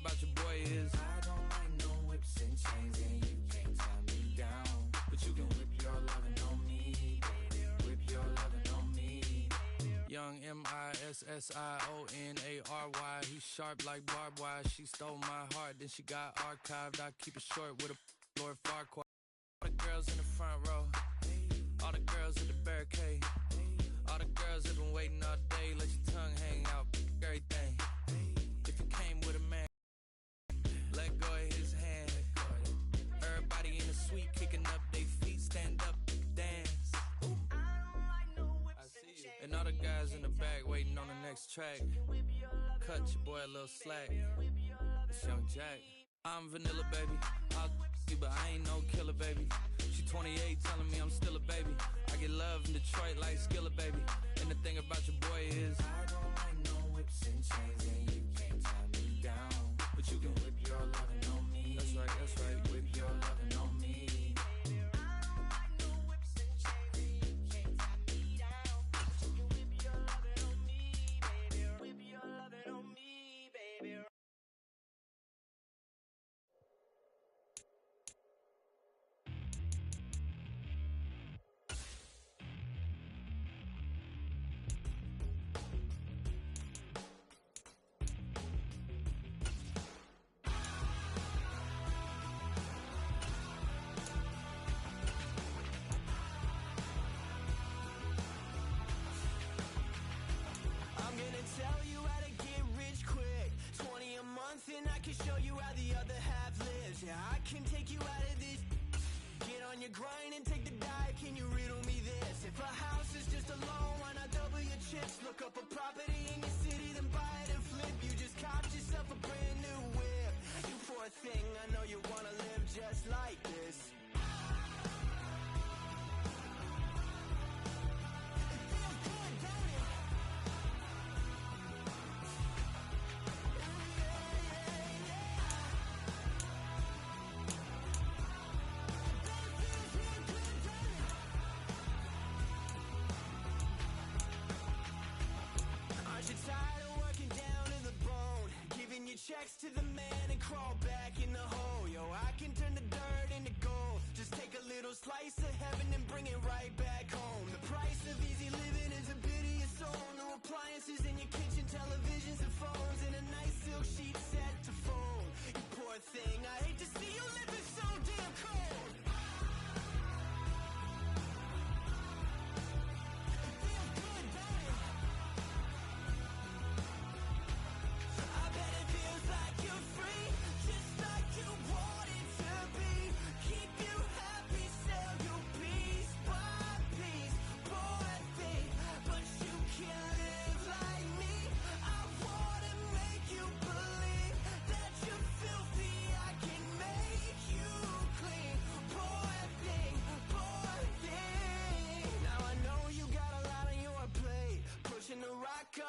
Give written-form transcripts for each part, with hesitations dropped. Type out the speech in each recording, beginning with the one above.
about your boy is I don't like no whips and chains, and you can't tie me down. But you can whip your lovin' on me, baby. Whip your lovin' on me. Young MISSIONARY, he sharp like barbed wire. She stole my heart, then she got archived. I keep it short with a Lord Farquaad. All the girls in the front row, all the girls at the barricade, all the girls have been waiting all day. Let your tongue hang out, everything. If you came with a man, let go of his hand. Everybody in the suite kicking up their feet, stand up, dance. I see you. And all the guys in the back waiting on the next track. Cut your boy a little slack. It's Young Jack. I'm vanilla, baby. I'll you, but I ain't no killer, baby. She 28, telling me I'm still a baby. I get love in Detroit like Skillet, baby. And the thing about your boy is I don't like no whips and chains, and you can't tie me down. But you can whip your lovin' on me. That's right, that's right. Whip your lovin' on me. Tell you how to get rich quick. 20 a month and I can show you how the other half lives. Yeah, I can take you out of this. Get on your grind and take the dive. Can you riddle me this? If a house is just a loan, why not double your chips? Look up a property in your city, then buy it and flip. You just copped yourself a brand new whip. You poor thing, I know you wanna live just like this. Checks to the man and crawl back in the hole. Yo, I can turn the dirt into gold. Just take a little slice of heaven and bring it right back home. The price of easy living is a pity of soul. No appliances in your kitchen, televisions and phones, and a nice silk sheet set to fold. You poor thing, I hate to see you living so damn cold.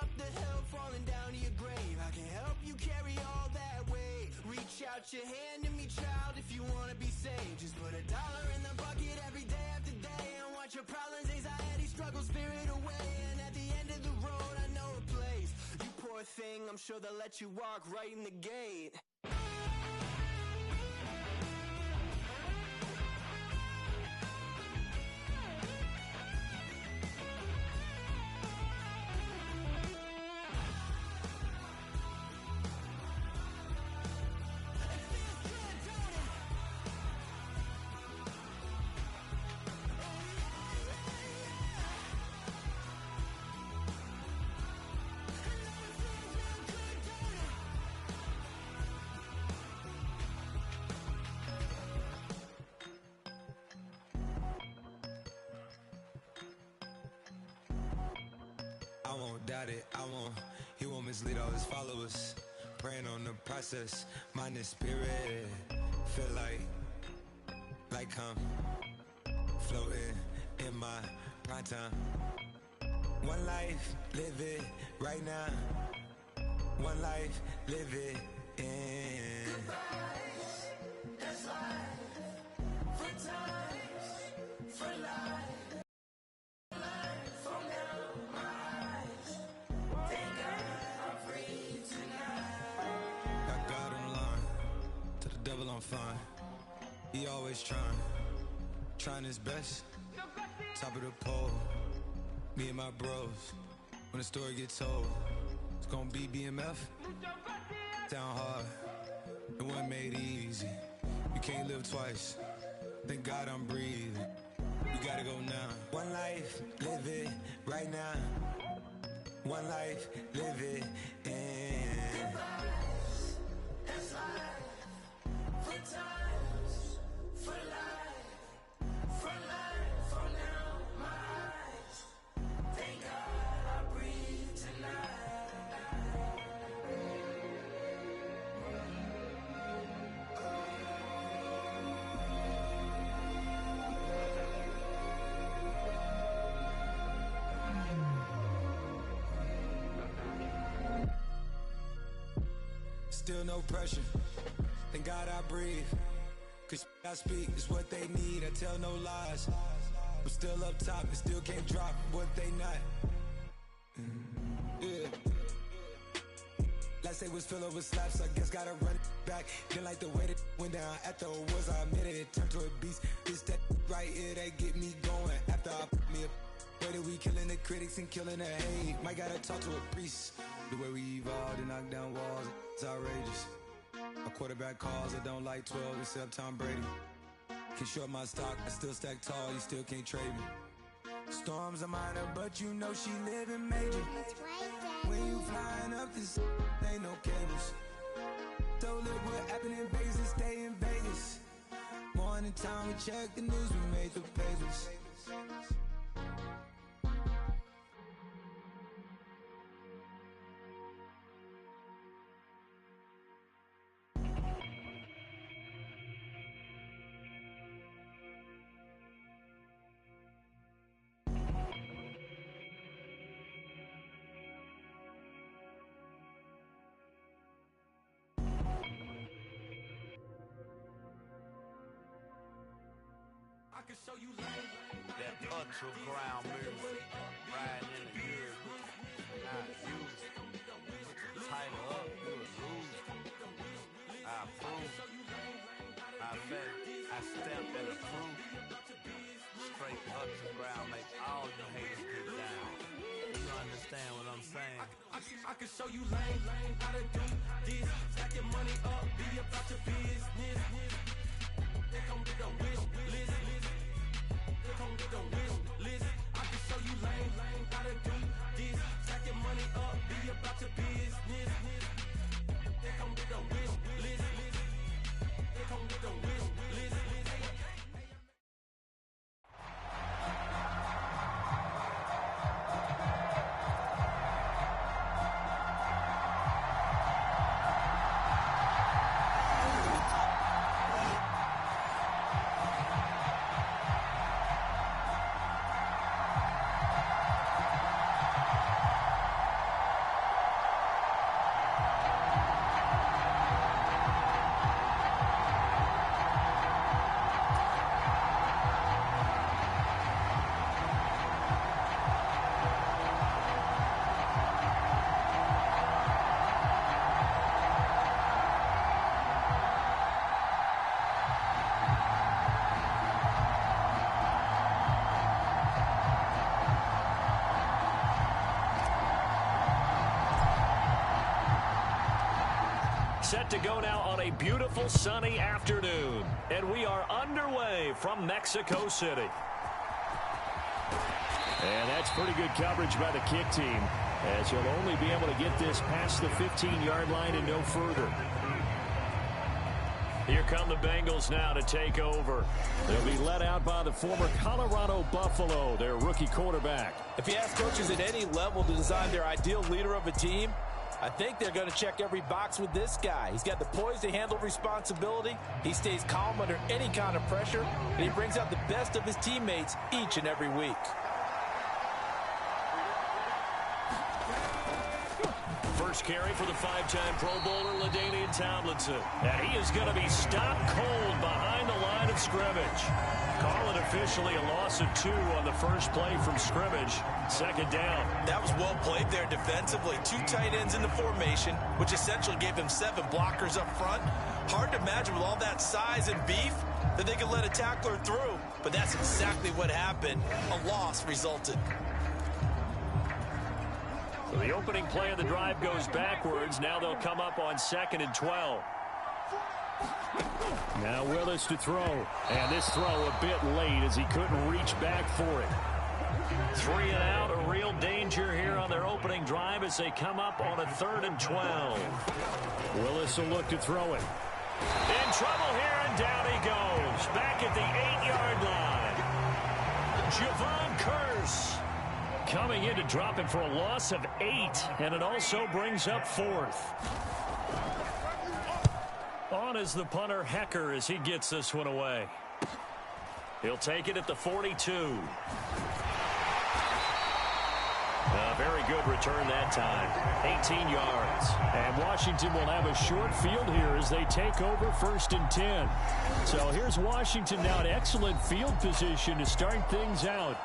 Up the hill, falling down to your grave. I can help you carry all that weight. Reach out your hand to me, child, if you wanna be saved. Just put $1 in the bucket every day after day, and watch your problems, anxiety, struggle, spirit away. And at the end of the road, I know a place. You poor thing, I'm sure they'll let you walk right in the gate. I won't doubt it, he won't mislead all his followers. Praying on the process, mind and spirit. Feel like I'm floating in my prime time. One life, live it right now. One life, live it in. Goodbyes, that's life. For times, for life. I'm fine. He always trying his best. Top of the pole, me and my bros. When the story gets told, it's gonna be BMF. Down hard, it wasn't made easy. You can't live twice. Thank God I'm breathing. We gotta go now. One life, live it right now. One life, live it in. It's life, for times, for life, for life, for now, my eyes. Thank God I breathe tonight. Still no pressure, thank God I breathe. Cause I speak is what they need, I tell no lies. I'm still up top and still can't drop what they not. Yeah. Last day was filled over slaps, I guess gotta run it back. Didn't like the way that went down at the awards, I admitted it turned to a beast. This that right here that get me going. After I put me a way that we killing the critics and killing the hate. Might gotta talk to a priest. The way we evolved and knock down walls, it's outrageous. My quarterback calls, I don't like 12 except Tom Brady. Can short my stock, I still stack tall, you still can't trade me. Storms are minor, but you know she living major. When you flying up this, ain't no cables. So look what happened in Vegas and stay in Vegas. Morning time, we check the news, we made the pages. That ultra ground music, riding in the years, not used. Tighten up, you a loser. I approve. I bet, I stamp and approve. Straight ultra ground make all you haters get down. You understand what I'm saying? I can show you lame, how to do this. Stack your money up, be about your business. They come with a wish list. Come with a wish list. I can show you lame, how to do this. Stack your money up, be about your business. They come with a wish list. They come with a wish list. Set to go now on a beautiful sunny afternoon. And we are underway from Mexico City. And that's pretty good coverage by the kick team, as you'll only be able to get this past the 15-yard line and no further. Here come the Bengals now to take over. They'll be led out by the former Colorado Buffalo, their rookie quarterback. If you ask coaches at any level to design their ideal leader of a team, I think they're going to check every box with this guy. He's got the poise to handle responsibility. He stays calm under any kind of pressure, and he brings out the best of his teammates each and every week. First carry for the five-time Pro Bowler LaDainian Tomlinson. And he is going to be stopped cold behind the line of scrimmage. Call it officially a loss of 2 on the first play from scrimmage. Second down. That was well played there defensively. 2 tight ends in the formation, which essentially gave them 7 blockers up front. Hard to imagine with all that size and beef that they could let a tackler through. But that's exactly what happened. A loss resulted. So the opening play of the drive goes backwards. Now they'll come up on 2nd and 12. Now Willis to throw. And this throw a bit late as he couldn't reach back for it. 3 and out, a real danger here on their opening drive as they come up on a 3rd and 12. Willis will look to throw it. In trouble here, and down he goes. Back at the 8-yard line. Javon Curse coming in to drop him for a loss of 8, and it also brings up 4th. On is the punter, Hecker, as he gets this one away. He'll take it at the 42. A very good return that time. 18 yards. And Washington will have a short field here as they take over 1st and 10. So here's Washington now in excellent field position to start things out.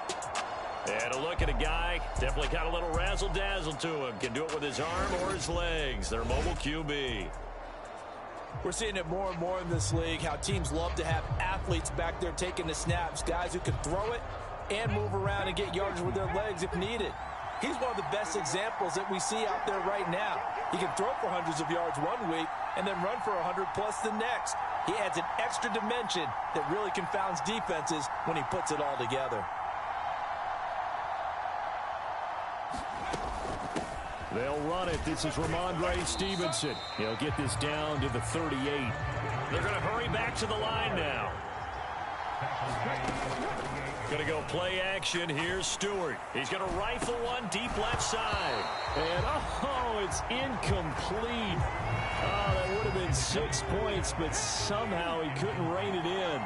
And a look at a guy, definitely got a little razzle-dazzle to him. Can do it with his arm or his legs. Their mobile QB. We're seeing it more and more in this league, how teams love to have athletes back there taking the snaps, guys who can throw it and move around and get yards with their legs if needed. He's one of the best examples that we see out there right now. He can throw for hundreds of yards one week and then run for 100+ the next. He adds an extra dimension that really confounds defenses when he puts it all together. They'll run it. This is Ramondre Stevenson. He'll get this down to the 38. They're going to hurry back to the line now. Going to go play action. Here's Stewart. He's going to rifle one deep left side. And, oh, it's incomplete. Oh, that would have been 6 points, but somehow he couldn't rein it in.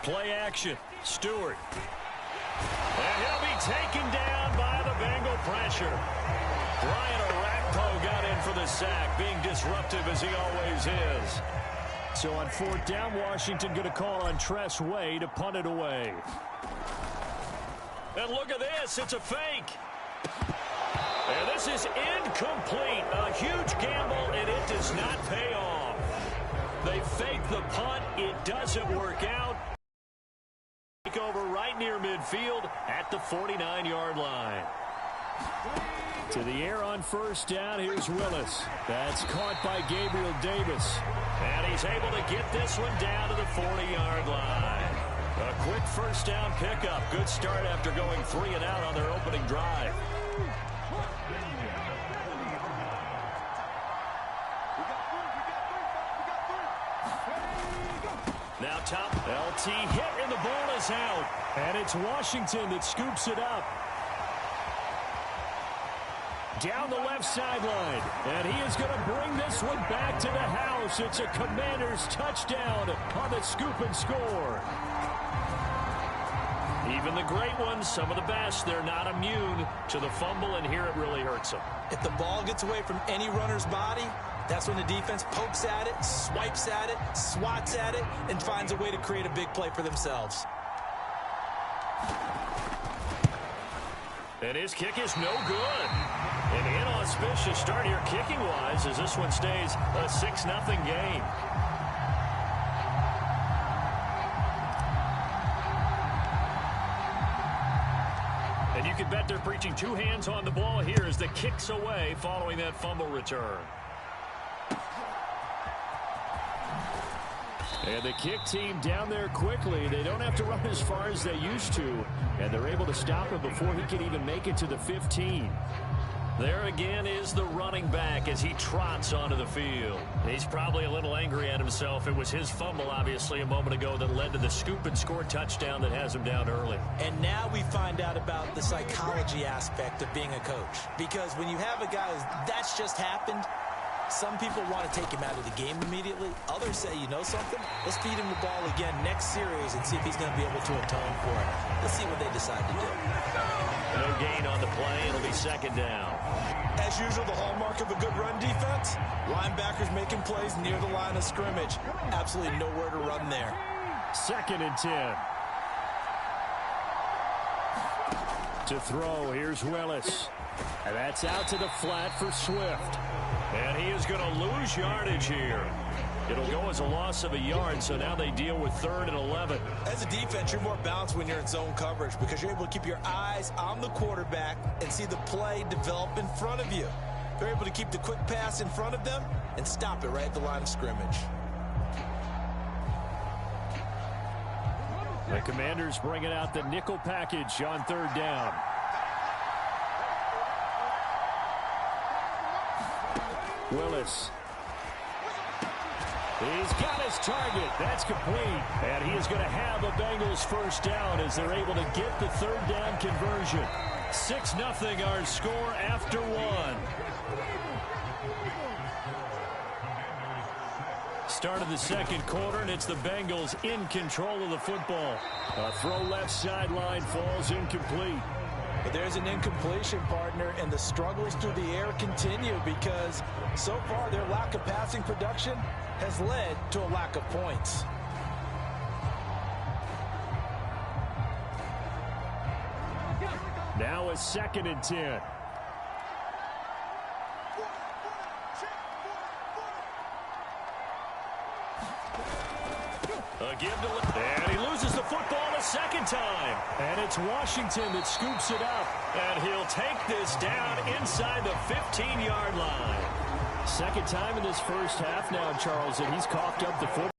Play action. Stewart. And he'll be taken down by the Bengal pressure. Brian Orakpo got in for the sack, being disruptive as he always is. So on 4th down, Washington going to call on Tress Way to punt it away. And look at this. It's a fake. And this is incomplete. A huge gamble, and it does not pay off. They fake the punt. It doesn't work out. Over right near midfield at the 49-yard line. To the air on 1st down. Here's Willis. That's caught by Gabriel Davis. And he's able to get this one down to the 40-yard line. A quick 1st down pickup. Good start after going 3 and out on their opening drive. Now top LT hit and the ball is out. And it's Washington that scoops it up. Down the left sideline. And he is going to bring this one back to the house. It's a Commanders touchdown on the scoop and score. Even the great ones, some of the best, they're not immune to the fumble, and here it really hurts them. If the ball gets away from any runner's body, that's when the defense pokes at it, swipes at it, swats at it, and finds a way to create a big play for themselves. And his kick is no good. An inauspicious start here kicking-wise as this one stays a 6-0 game. And you can bet they're preaching 2 hands on the ball here as the kick's away following that fumble return. And the kick team down there quickly. They don't have to run as far as they used to. And they're able to stop him before he can even make it to the 15. There again is the running back as he trots onto the field. He's probably a little angry at himself. It was his fumble, obviously, a moment ago that led to the scoop and score touchdown that has him down early. And now we find out about the psychology aspect of being a coach. Because when you have a guy that's just happened, Some people want to take him out of the game immediately. Others say, you know something? Let's feed him the ball again next series and see if he's going to be able to atone for it. Let's see what they decide to do. No gain on the play. It'll be second down. As usual, the hallmark of a good run defense, linebackers making plays near the line of scrimmage. Absolutely nowhere to run there. 2nd and 10. To throw, here's Willis. And that's out to the flat for Swift. And he is going to lose yardage here. It'll go as a loss of a yard, so now they deal with 3rd and 11. As a defense, you're more balanced when you're in zone coverage because you're able to keep your eyes on the quarterback and see the play develop in front of you. They're able to keep the quick pass in front of them and stop it right at the line of scrimmage. The Commanders bringing out the nickel package on 3rd down. Willis. He's got his target. That's complete. And he is going to have a Bengals first down as they're able to get the 3rd down conversion. 6-0 our score after 1. Start of the 2nd quarter, and it's the Bengals in control of the football. A throw left sideline falls incomplete. But there's an incompletion, partner, and the struggles through the air continue because so far their lack of passing production has led to a lack of points. Now a 2nd and 10. And he loses the football a 2nd time. And it's Washington that scoops it up. And he'll take this down inside the 15-yard line. 2nd time in this first half now, Charles, that he's coughed up the football.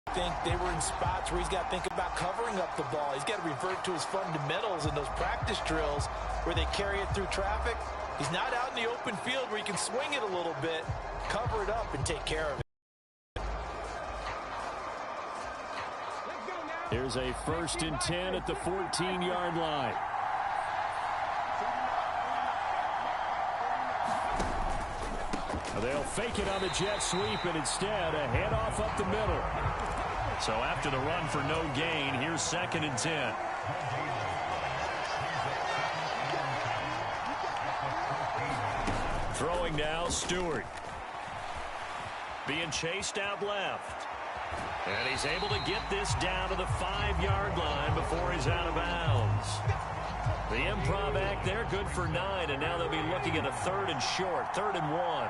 I think they were in spots where he's got to think about covering up the ball. He's got to revert to his fundamentals in those practice drills where they carry it through traffic. He's not out in the open field where he can swing it a little bit, cover it up, and take care of it. Here's a 1st and 10 at the 14-yard line. They'll fake it on the jet sweep, and instead a handoff up the middle. So after the run for no gain, here's 2nd and 10. Throwing now, Stewart. Being chased out left. And he's able to get this down to the 5-yard line before he's out of bounds. The improv act there, good for 9, and now they'll be looking at a 3rd and short, 3rd and 1.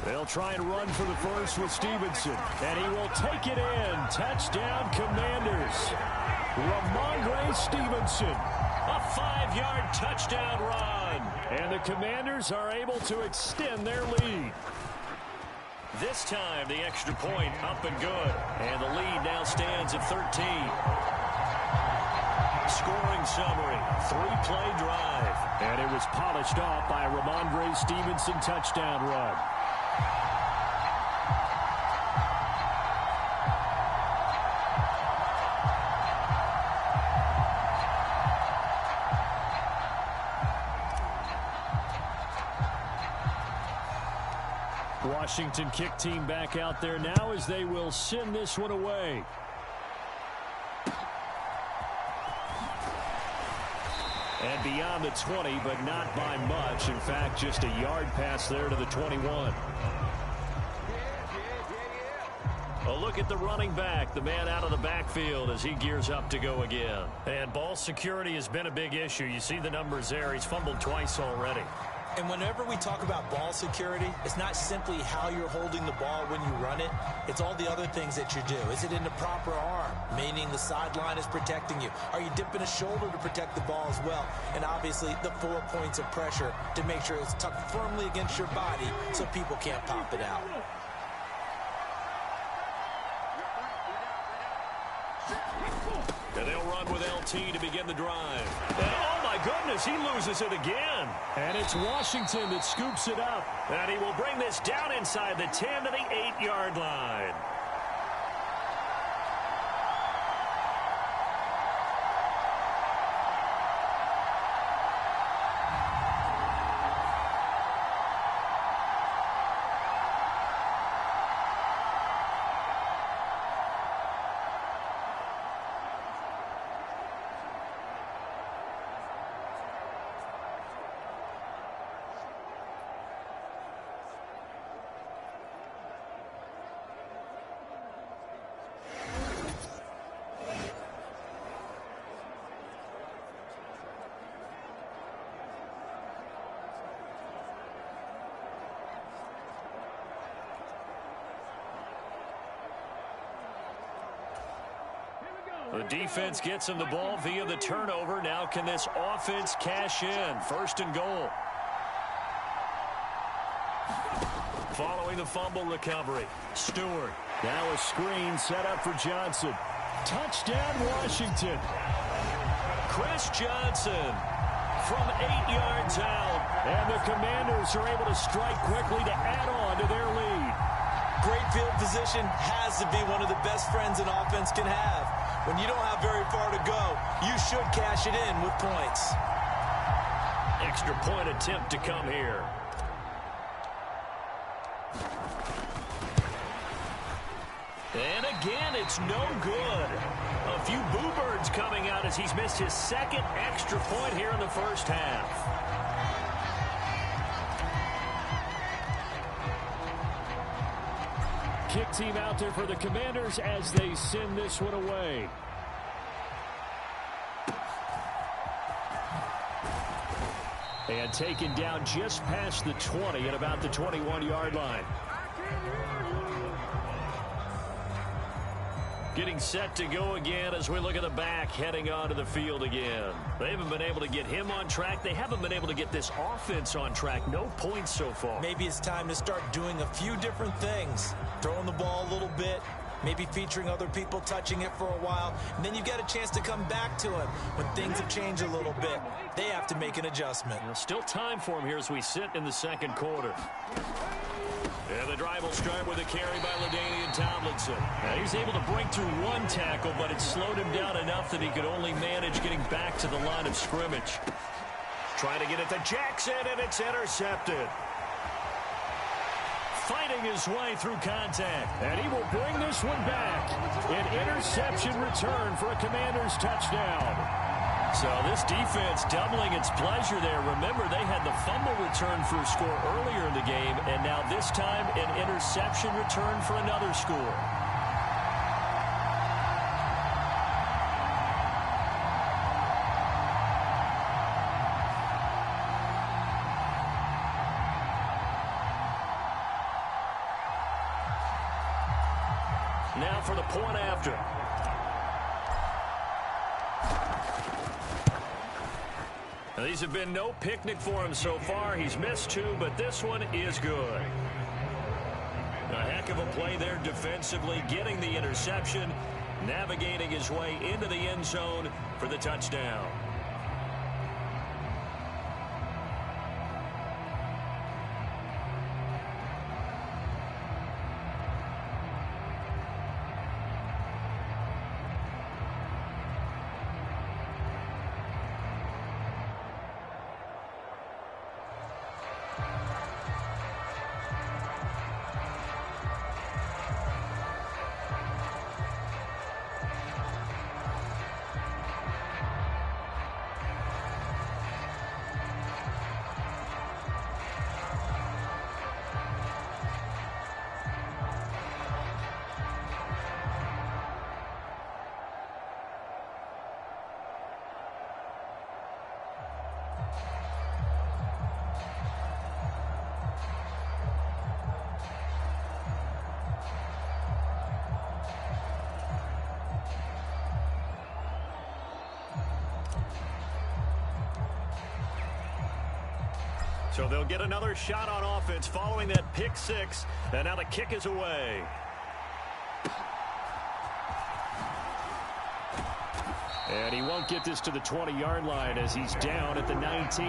They'll try and run for the first with Stevenson, and he will take it in. Touchdown, Commanders. Ramondre Stevenson. A 5-yard touchdown run. And the Commanders are able to extend their lead. This time, the extra point up and good. And the lead now stands at 13. Scoring summary, 3-play drive. And it was polished off by a Ramondre Stevenson touchdown run. Washington kick team back out there now as they will send this one away. And beyond the 20, but not by much. In fact, just a yard pass there to the 21. A look at the running back, the man out of the backfield as he gears up to go again. And ball security has been a big issue. You see the numbers there. He's fumbled twice already. And whenever we talk about ball security, it's not simply how you're holding the ball when you run it. It's all the other things that you do. Is it in the proper arm, meaning the sideline is protecting you? Are you dipping a shoulder to protect the ball as well? And obviously, the 4 points of pressure to make sure it's tucked firmly against your body so people can't pop it out. And they'll run with LT to begin the drive. And oh my goodness, he loses it again. And it's Washington that scoops it up. And he will bring this down inside the 10 to the 8-yard line. The defense gets him the ball via the turnover. Now can this offense cash in? First and goal. Following the fumble recovery, Stewart. Now a screen set up for Johnson. Touchdown, Washington. Chris Johnson from 8 yards out. And the Commanders are able to strike quickly to add on to their lead. Great field position has to be one of the best friends an offense can have. When you don't have very far to go, you should cash it in with points. Extra point attempt to come here. And again, it's no good. A few boo birds coming out as he's missed his second extra point here in the first half. Kick team out there for the Commanders as they send this one away. And taken down just past the 20 at about the 21-yard line. Getting set to go again as we look at the back heading onto the field again. They haven't been able to get him on track. They haven't been able to get this offense on track. No points so far. Maybe it's time to start doing a few different things. Throwing the ball a little bit, maybe featuring other people touching it for a while, and then you get a chance to come back to it when things have changed a little bit. They have to make an adjustment. Still time for him here as we sit in the second quarter. And the drive will start with a carry by LaDainian Tomlinson. Now he's able to break through one tackle, but it slowed him down enough that he could only manage getting back to the line of scrimmage. Trying to get it to Jackson, and it's intercepted. Fighting his way through contact. And he will bring this one back. An interception return for a Commanders touchdown. So this defense doubling its pleasure there. Remember, they had the fumble return for a score earlier in the game, and now this time an interception return for another score. Now for the point after. Now, these have been no picnic for him so far. He's missed two, but this one is good. A heck of a play there defensively, getting the interception, navigating his way into the end zone for the touchdown. So they'll get another shot on offense following that pick six. And now the kick is away. And he won't get this to the 20-yard line as he's down at the 19.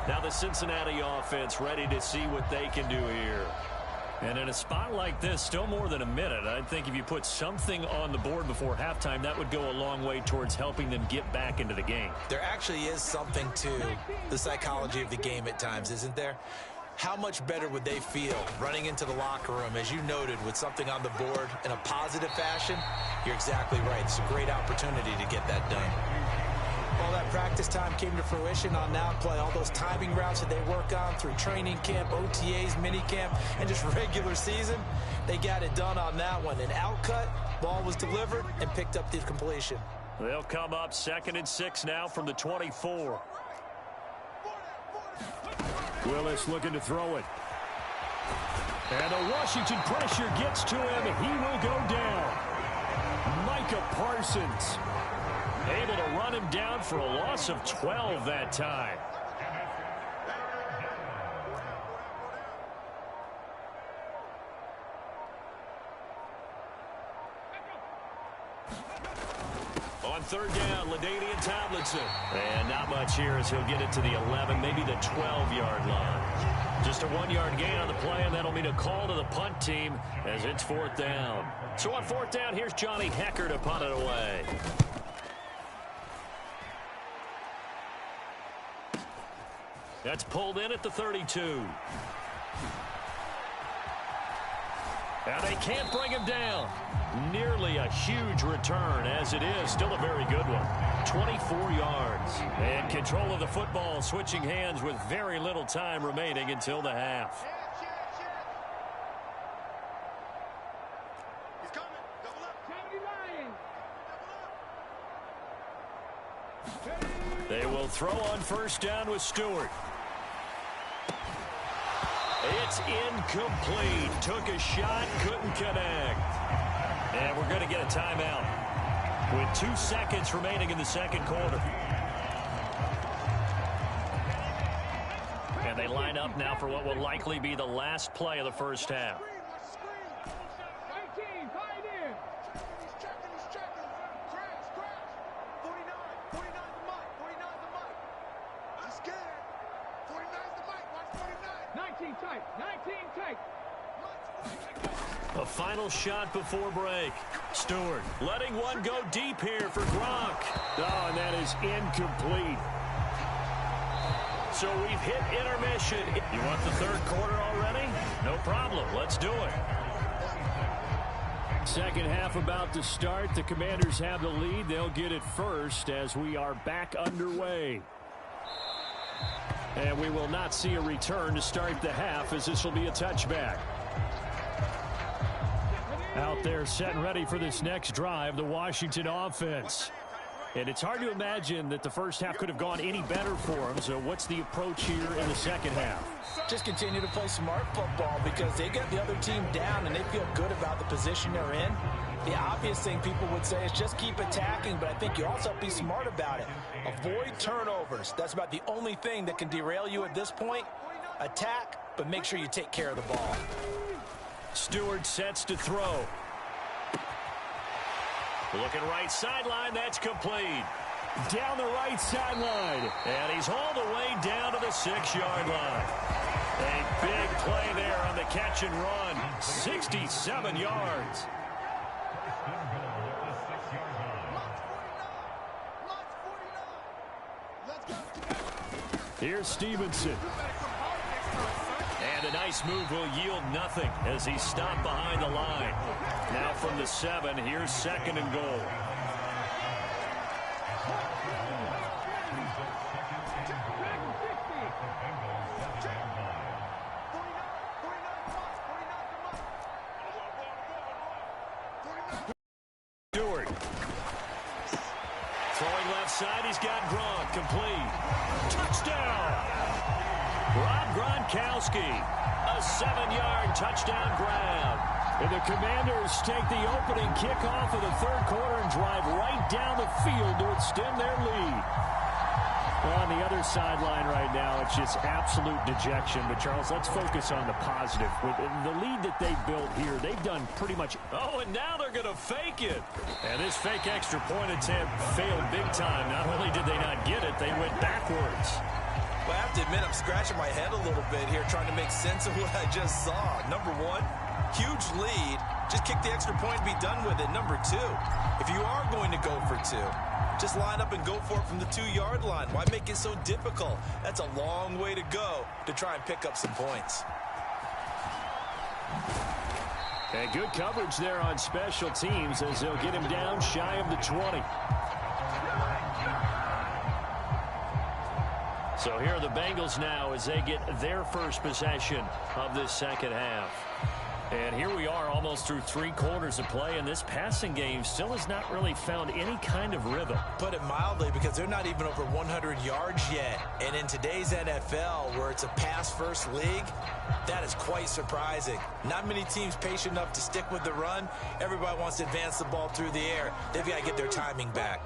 Now the Cincinnati offense ready to see what they can do here. And in a spot like this, still more than a minute, I think if you put something on the board before halftime, that would go a long way towards helping them get back into the game. There actually is something to the psychology of the game at times, isn't there? How much better would they feel running into the locker room, as you noted, with something on the board in a positive fashion? You're exactly right. It's a great opportunity to get that done. All that practice time came to fruition on that play. All those timing routes that they work on through training camp, OTAs, mini camp, and just regular season, they got it done on that one. An outcut, ball was delivered, and picked up the completion. They'll come up 2nd and 6 now from the 24. Willis looking to throw it. And the Washington pressure gets to him. He will go down. Micah Parsons able to run him down for a loss of 12 that time. On third down, LaDainian Tomlinson. And not much here as he'll get it to the 11, maybe the 12-yard line. Just a 1-yard gain on the play, and that'll mean a call to the punt team as it's fourth down. So on fourth down, here's Johnny Hecker to punt it away. That's pulled in at the 32. And they can't bring him down. Nearly a huge return, as it is. Still a very good one. 24 yards. And control of the football, switching hands with very little time remaining until the half. He's coming. Double up. They will throw on first down with Stewart. It's incomplete. Took a shot, couldn't connect. And we're going to get a timeout with 2 seconds remaining in the second quarter. And they line up now for what will likely be the last play of the first half. A final shot before break. Stewart letting one go deep here for Gronk. Oh, and that is incomplete. So we've hit intermission. You want the third quarter already? No problem. Let's do it. Second half about to start. The Commanders have the lead. They'll get it first as we are back underway. And we will not see a return to start the half, as this will be a touchback. Out there set and ready for this next drive, the Washington offense. And it's hard to imagine that the first half could have gone any better for them. So what's the approach here in the second half? Just continue to play smart football because they get the other team down and they feel good about the position they're in. The obvious thing people would say is just keep attacking, but I think you also have to be smart about it. Avoid turnovers. That's about the only thing that can derail you at this point. Attack, but make sure you take care of the ball. Stewart sets to throw. Looking right sideline, that's complete. Down the right sideline. And he's all the way down to the 6-yard line. A big play there on the catch and run. 67 yards. Here's Stevenson. And a nice move will yield nothing as he's stopped behind the line. Now from the 7, here's second and goal. Stewart. Throwing left side, he's got Gronk, complete. Touchdown! Rob Gronkowski, a 7-yard touchdown grab. And the Commanders take the opening kickoff of the third quarter and drive right down the field to extend their lead. On the other sideline right now, it's just absolute dejection. But, Charles, let's focus on the positive. With the lead that they built here, they've done pretty much... Oh, and now they're going to fake it. And this fake extra point attempt failed big time. Not only did they not get it, they went backwards. Well, I have to admit, I'm scratching my head a little bit here trying to make sense of what I just saw. Number one, huge lead. Just kick the extra point and be done with it. Number two, if you are going to go for two, just line up and go for it from the 2-yard line. Why make it so difficult? That's a long way to go to try and pick up some points. And good coverage there on special teams as they'll get him down shy of the 20. So here are the Bengals now as they get their first possession of this second half. And here we are almost through 3 quarters of play, and this passing game still has not really found any kind of rhythm. Put it mildly, because because they're not even over 100 yards yet. And in today's NFL, where it's a pass-first league, that is quite surprising. Not many teams patient enough to stick with the run. Everybody wants to advance the ball through the air. They've got to get their timing back.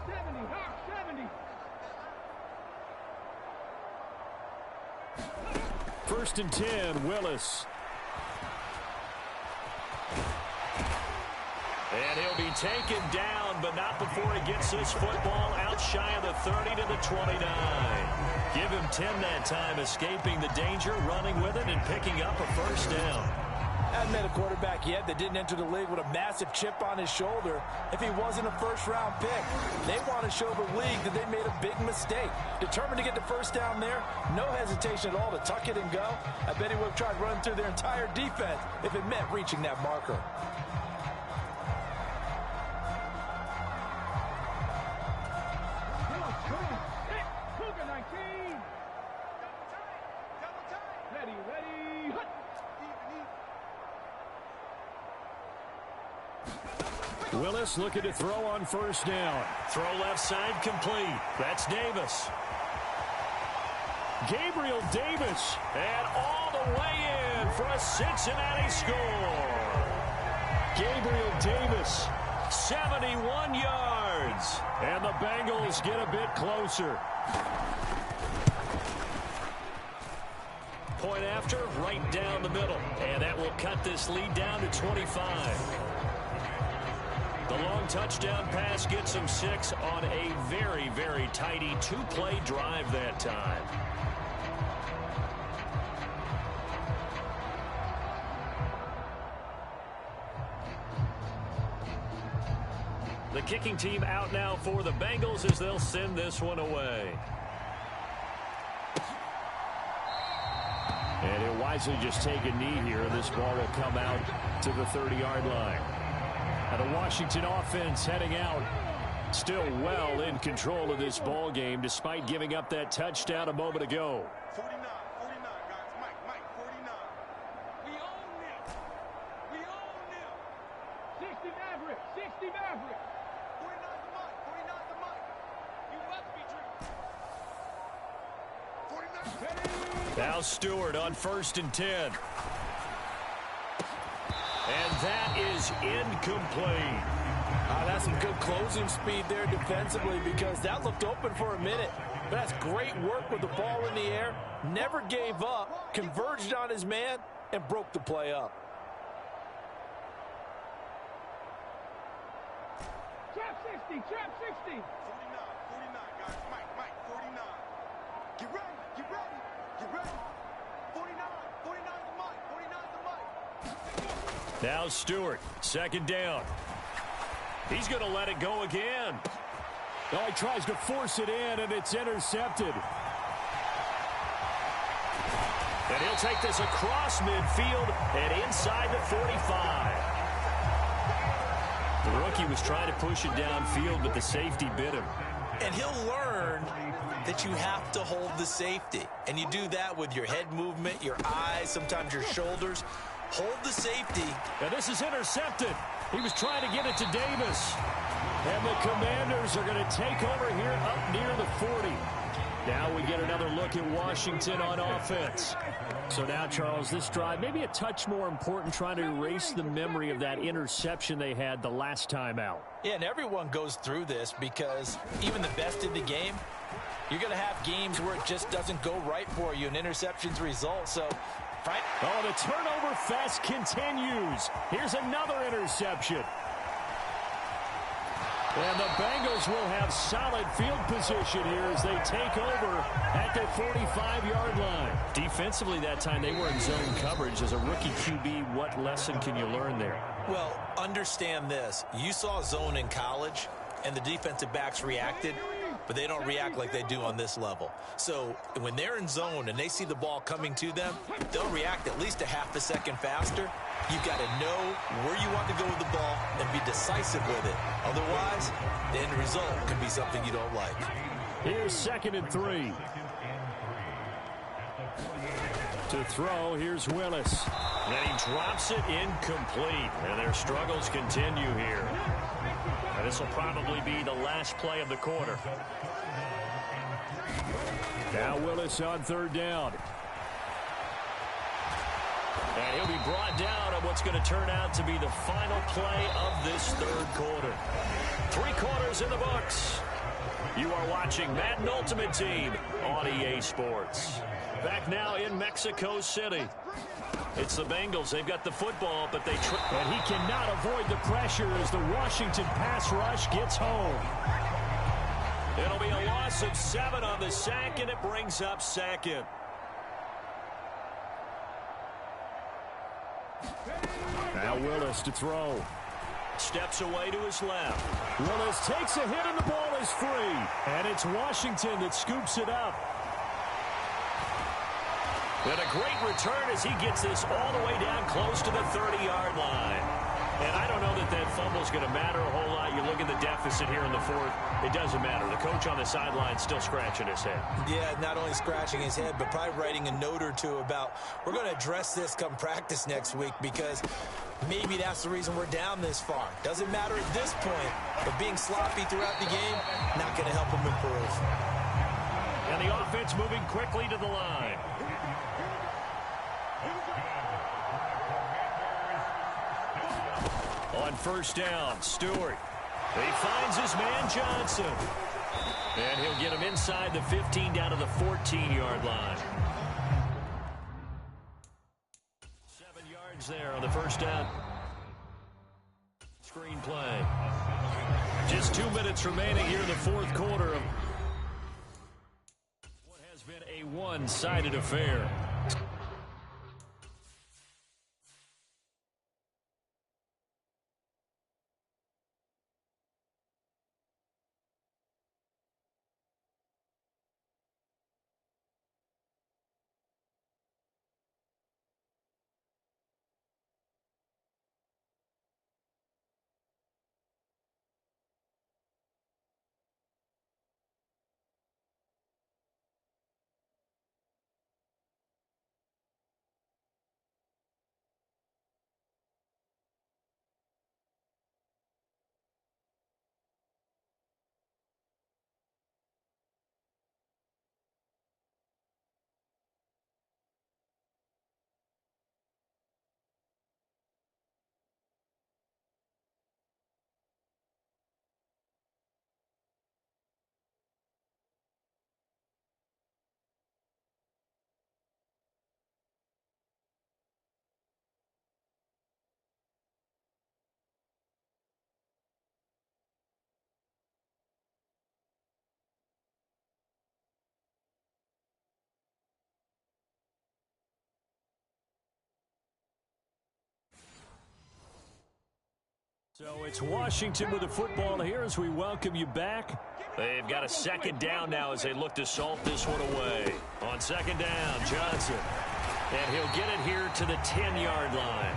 1st and 10, Willis. And he'll be taken down, but not before he gets this football out shy of the 30 to the 29. Give him 10 that time, escaping the danger, running with it, and picking up a first down. Haven't met a quarterback yet that didn't enter the league with a massive chip on his shoulder if he wasn't a first-round pick. They want to show the league that they made a big mistake. Determined to get the first down there, no hesitation at all to tuck it and go. I bet he would have tried running through their entire defense if it meant reaching that marker. Willis looking to throw on 1st down. Throw left side complete. That's Davis. Gabriel Davis. And all the way in for a Cincinnati score. Gabriel Davis, 71 yards. And the Bengals get a bit closer. Point after, right down the middle. And that will cut this lead down to 25. The long touchdown pass gets him 6 on a very, very tidy 2-play drive that time. The kicking team out now for the Bengals as they'll send this one away. And he'll wisely just take a knee here. This ball will come out to the 30-yard line. And the Washington offense heading out, still well in control of this ball game despite giving up that touchdown a moment ago. 49, guys. Mike, 49. We own this. We own this. 60 Maverick. 60 Maverick. 49 the Mike. 49 the Mike. You must be true. 49. Now Stewart on 1st and 10. And that is incomplete. That's some good closing speed there defensively because that looked open for a minute. That's great work with the ball in the air. Never gave up, converged on his man, and broke the play up. Trap 60. Trap 60. 49, guys. Mike, 49. Get ready. Get ready. Get ready. 49 the Mike. 49 the Mike. Now Stewart, 2nd down. He's going to let it go again. Oh, he tries to force it in, and it's intercepted. And he'll take this across midfield and inside the 45. The rookie was trying to push it downfield, but the safety bit him. And he'll learn that you have to hold the safety. And you do that with your head movement, your eyes, sometimes your shoulders. Hold the safety. And this is intercepted. He was trying to get it to Davis. And the Commanders are going to take over here up near the 40. Now we get another look at Washington on offense. So now, Charles, this drive maybe a touch more important, trying to erase the memory of that interception they had the last time out. Yeah, and everyone goes through this because even the best in the game, you're going to have games where it just doesn't go right for you, and interceptions result. So, right. Oh, the turnover fest continues. Here's another interception. And the Bengals will have solid field position here as they take over at their 45-yard line. Defensively that time, they were in zone coverage. As a rookie QB, what lesson can you learn there? Well, understand this. You saw zone in college, and the defensive backs reacted, but they don't react like they do on this level. So when they're in zone and they see the ball coming to them, they'll react at least a half a second faster. You've got to know where you want to go with the ball and be decisive with it. Otherwise, the end result can be something you don't like. Here's 2nd and 3. To throw, here's Willis. And he drops it incomplete. And their struggles continue here. And this will probably be the last play of the quarter. Now Willis on third down. And he'll be brought down on what's going to turn out to be the final play of this third quarter. 3 quarters in the books. You are watching Madden Ultimate Team on EA Sports. Back now in Mexico City. It's the Bengals. They've got the football, but they and he cannot avoid the pressure as the Washington pass rush gets home. It'll be a loss of 7 on the sack, and it brings up second. Now Willis to throw. Steps away to his left. Willis takes a hit and the ball is free. And it's Washington that scoops it up. And a great return as he gets this all the way down close to the 30-yard line. And I don't know that that fumble is going to matter a whole lot. You look at the deficit here in the fourth, it doesn't matter. The coach on the sideline still scratching his head. Yeah, not only scratching his head, but probably writing a note or two about, we're going to address this come practice next week because maybe that's the reason we're down this far. Doesn't matter at this point, but being sloppy throughout the game, not going to help him improve. And the offense moving quickly to the line. On first down, Stewart. He finds his man Johnson. And he'll get him inside the 15 down to the 14-yard line. 7 yards there on the first down. Screen play. Just 2 minutes remaining here in the fourth quarter of what has been a one-sided affair. So it's Washington with the football here as we welcome you back. They've got a second down now as they look to salt this one away. On second down, Johnson. And he'll get it here to the 10-yard line.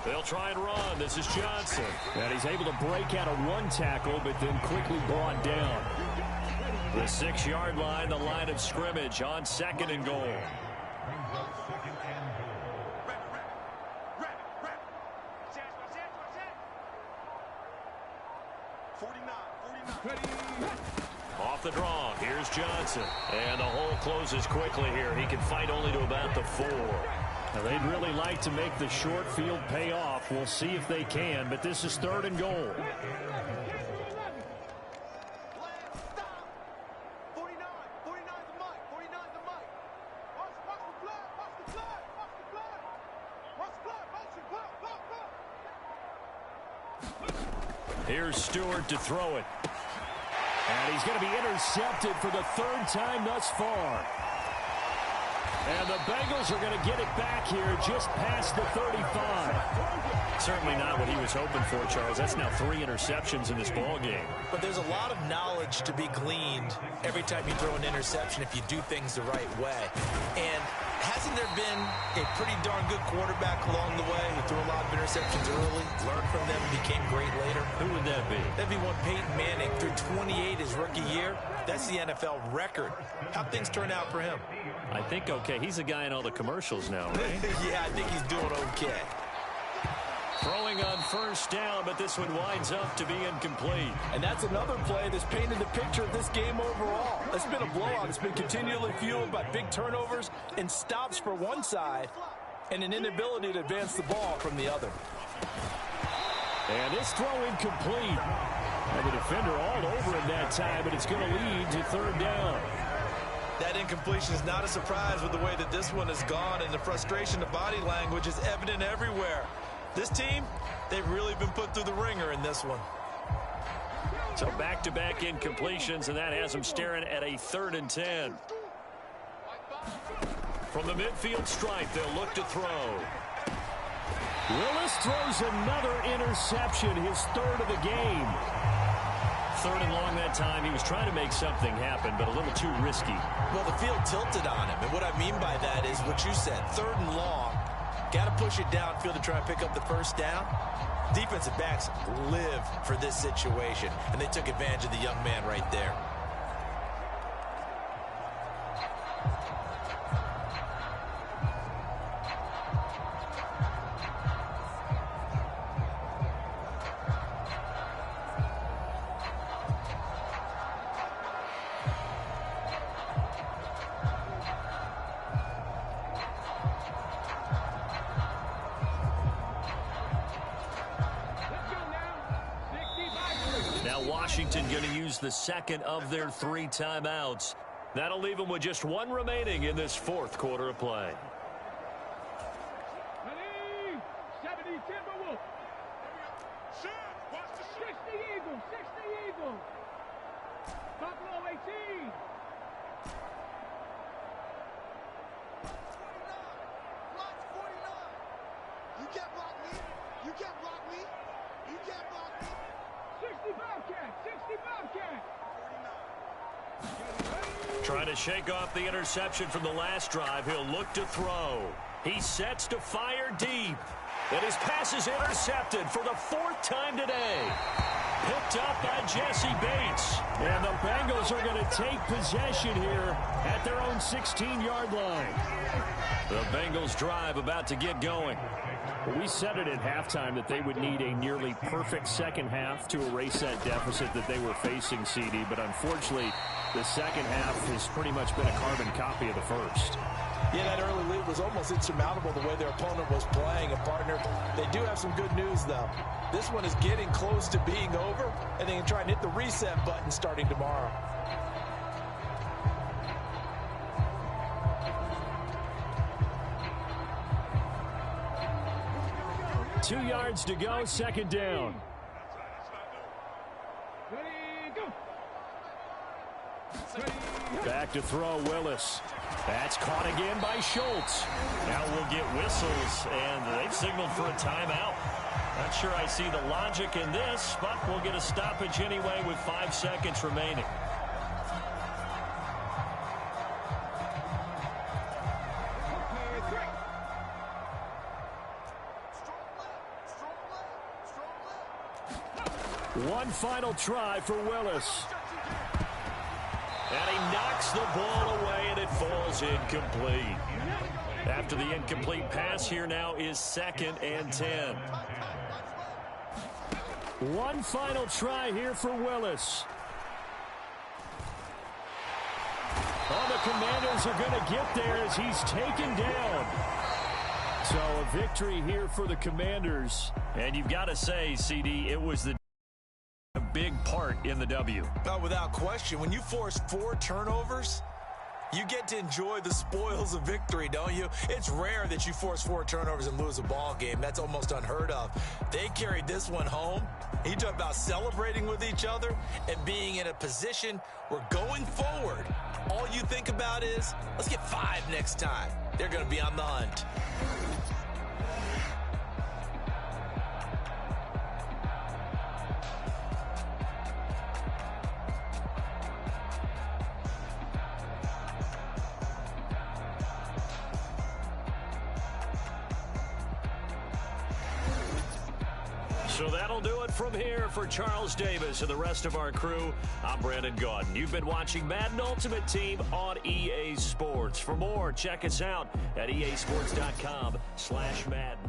They'll try and run. This is Johnson. And he's able to break out of one tackle, but then quickly brought down. The 6-yard line, the line of scrimmage on second and goal. Off the draw, here's Johnson. And the hole closes quickly here. He can fight only to about the 4. Now, they'd really like to make the short field pay off. We'll see if they can, but this is third and goal. Here's Stewart to throw it. And he's going to be intercepted for the third time thus far. And the Bengals are going to get it back here just past the 35. Certainly not what he was hoping for, Charles. That's now 3 interceptions in this ball game. But there's a lot of knowledge to be gleaned every time you throw an interception if you do things the right way. And hasn't there been a pretty darn good quarterback along the way who threw a lot of interceptions early, learned from them, and became great later? Who would that be? That'd be one Peyton Manning threw 28 his rookie year. That's the NFL record. How'd things turn out for him? I think okay. Yeah, he's a guy in all the commercials now, right? Yeah, I think he's doing okay. Throwing on first down, but this one winds up to be incomplete. And that's another play that's painted the picture of this game overall. It's been a blowout. It's been continually fueled by big turnovers and stops for one side and an inability to advance the ball from the other. And this throw incomplete. And the defender all over him that time, but it's going to lead to third down. That incompletion is not a surprise with the way that this one has gone, and the frustration, the body language is evident everywhere. This team, they've really been put through the ringer in this one. So back-to-back incompletions, and that has them staring at a 3rd and 10. From the midfield stripe, they'll look to throw. Willis throws another interception, his 3rd of the game. 3rd and long that time. He was trying to make something happen, but a little too risky. Well, the field tilted on him, and what I mean by that is what you said, 3rd and long. Got to push it downfield to try and pick up the first down. Defensive backs live for this situation, and they took advantage of the young man right there. Washington going to use the 2nd of their 3 timeouts. That'll leave them with just 1 remaining in this 4th quarter of play. 70 Timberwolves. 60 Eagles. 60 Eagles. Buffalo 18. Watch 49. You can't block me. You can't block me. You can't block me. 60 Bobcat. 60 Bobcat. Trying to shake off the interception from the last drive. He'll look to throw. He sets to fire deep. And his pass is intercepted for the 4th time today. Picked up by Jesse Bates. And the Bengals are going to take possession here at their own 16-yard line. The Bengals drive about to get going. Well, we said it at halftime that they would need a nearly perfect second half to erase that deficit that they were facing, CD. But unfortunately, the second half has pretty much been a carbon copy of the first. Yeah, that early lead was almost insurmountable the way their opponent was playing. And, partner, they do have some good news, though. This one is getting close to being over, and they can try and hit the reset button starting tomorrow. Two yards to go, 2nd down. Back to throw, Willis. That's caught again by Schultz. Now we'll get whistles, and they've signaled for a timeout. Not sure I see the logic in this, but we'll get a stoppage anyway with 5 seconds remaining. One final try for Willis. And he knocks the ball away, and it falls incomplete. After the incomplete pass, here now is 2nd and 10. One final try here for Willis. Oh, the Commanders are going to get there as he's taken down. So a victory here for the Commanders. And you've got to say, CD, it was a big part in the W. Oh, without question. When you force 4 turnovers, you get to enjoy the spoils of victory, don't you? It's rare that you force 4 turnovers and lose a ball game. That's almost unheard of. They carried this one home. You talk about celebrating with each other and being in a position where going forward, all you think about is, let's get 5 next time. They're going to be on the hunt. So that'll do it from here for Charles Davis and the rest of our crew. I'm Brandon Gaudin. You've been watching Madden Ultimate Team on EA Sports. For more, check us out at easports.com/Madden.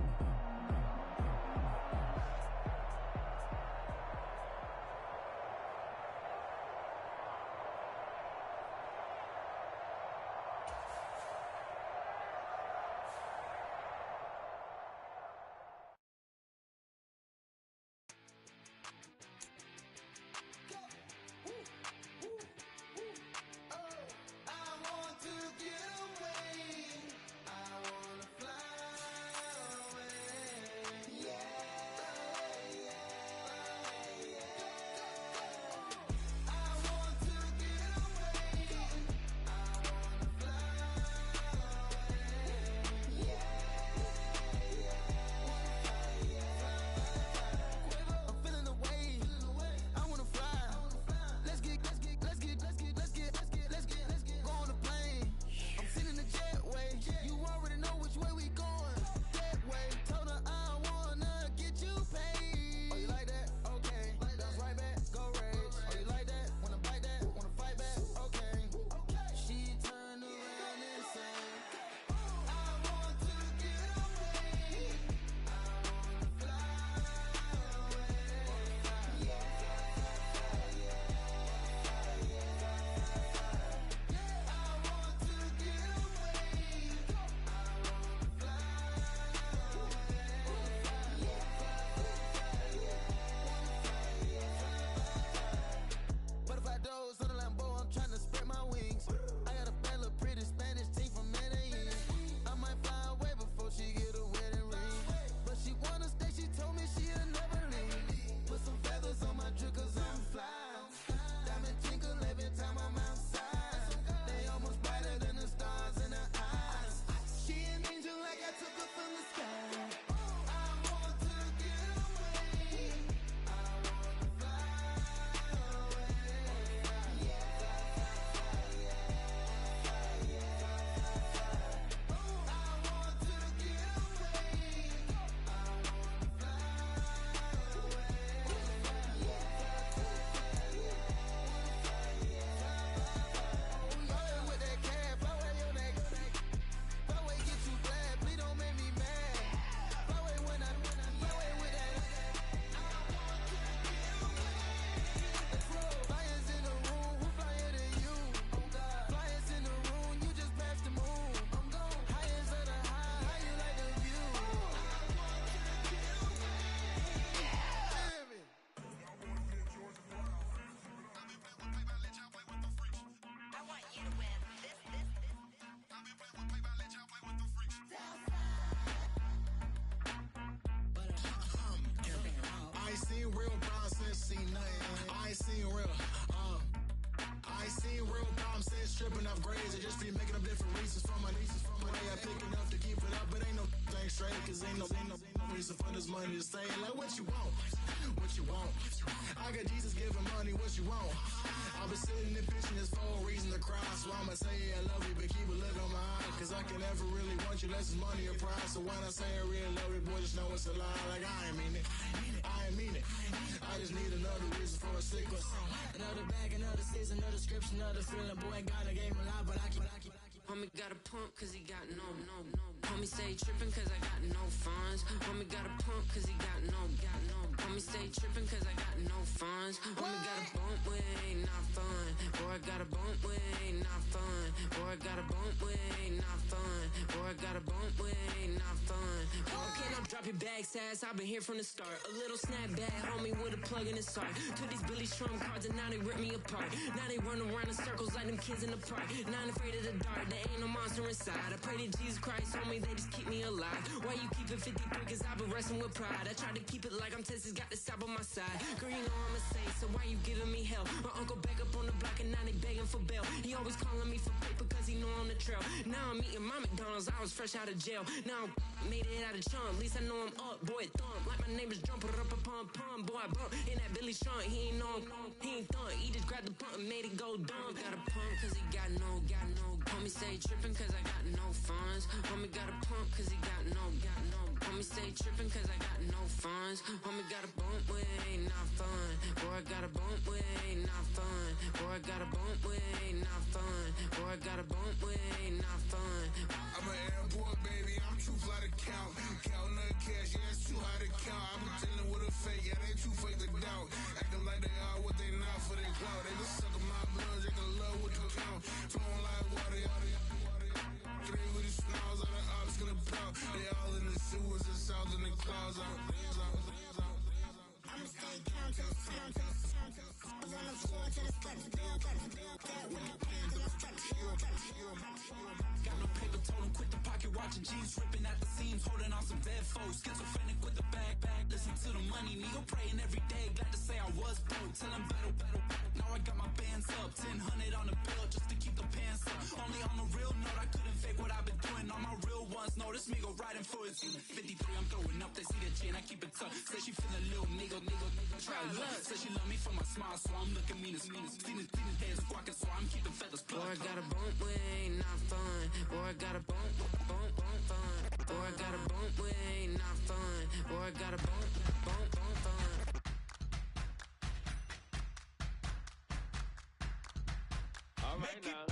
Stripping off grades and just be making up different reasons for my nieces. For my day, I pick enough to keep it up, but ain't no thing straight, cause ain't no reason for this money to stay. Like, what you want? What you want? I got Jesus giving money, what you want? I've been sitting and pitching this for a reason to cry, so I'ma say I love you, but keep a look on my eye, cause I can never really want you unless it's money or prize. So when I say I really love you, boy, just know it's a lie. Like, I ain't mean it. I ain't mean it. I just need another reason for a sickness. Another bag, another season, another description, another feeling. Boy, got a game a lot, but I keep. Homie got a pump cause he got no. Homie stay trippin' cause I got no funds. Homie got a pump cause he got no. Homie stay trippin' cause I got no funds. Homie got a bump with ain't not fun. Boy, I got a bump with ain't not fun. Boy, I got a bump with ain't not fun. Boy, I got a bump with ain't not fun. Okay, now drop your bag, sass. I've been here from the start. A little snapback, homie, with a plug in his heart. Took these Billy Strum cards and now they rip me apart. Now they run around in circles like them kids in the park. Now I'm afraid of the dark. There ain't no monster inside. I pray to Jesus Christ, homie, they just keep me alive. Why you keep it 53? Cause I've been wrestling with pride. I try to keep it like I'm Texas, got the South on my side. Girl, you know I'm a saint, so why you giving me hell? My uncle back up on the block and now they begging for bail. He always calling me for paper cause he know I'm the trail. Now I'm eating my McDonald's, I was fresh out of jail. Now I'm made it out of chunk, at least I know I'm up. Boy, thump, like my name is Jumper up a pump. Boy, I bump in that Billy Strong, he ain't know, he ain't thump. He just grabbed the pump and made it go dumb. Got a pump cause he got no. Homie stay trippin' cause I got no funds. Homie got a pump cause he got no. Homie stay tripping cause I got no funds. Homie got a bump with ain't not fun. Boy, I got a bump with ain't not fun. Boy, I got a bump with ain't not fun. Boy, I got a bump with ain't not fun. I'm an airboy, baby, I'm too fly to count. Counting the cash, yeah, it's too high to count. I've been dealing with a fake, yeah, they too fake to doubt. Acting like they are what they not for their clout. They just sucking my blood, they can love what you count. Flowing like water, three with the snows, all the ops gonna pout. They all in the sewers and south in the clouds. I'ma stay down to the sound, to the sound, to the sound. On the floor to the steps, build up, with the pain to the steps, Got no paper, told him quit the pocket, watching jeans ripping at the seams, holding on some dead foes. Schizophrenic with the bag, listen to the money, nigga praying every day. Glad to say I was broke, tell him battle. Now I got my bands up, 1000 on the bill just to keep the pants up. Only on the real note, I couldn't fake what I've been doing. All my real ones know this nigga riding for his 53, I'm throwing up, they see the chain, I keep it tough. Say she feeling a little nigga, try look. Say she love me for my smile, so I'm looking mean as Seen his head squawking, so I'm keeping feathers plucked. Boy, I got a bump with ain't not fun. Boy, I got a bump fun. Boy, I got a bump with ain't not fun. Boy, I got a bump fun. All right now.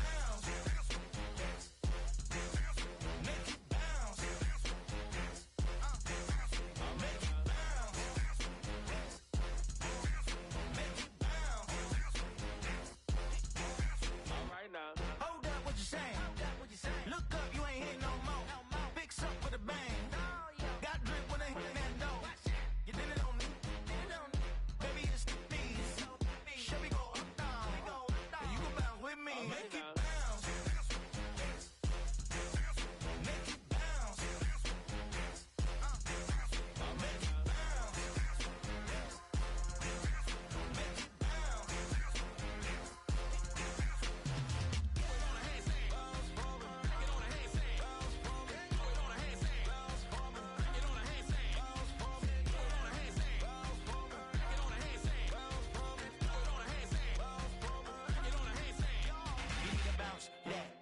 Hold up, what you saying? Look up, you ain't hitting no more. Fix up with a bang. Got drip when they hit that door. You did it on me. Baby, it's the bees. Should we go up, down? And you can bounce with me. Make it bounce. Make it bounce. Make it bounce. Make it bounce.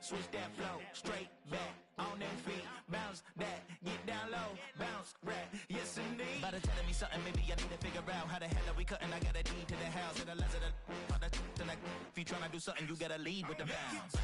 Switch that flow, straight back, on them feet, bounce that, get down low, bounce, rap, yes indeed. By the telling me something, maybe I need to figure out how the hell are we cutting, I got a deed to the house, and the less of the, if you tryna do something, you gotta lead with the bounce.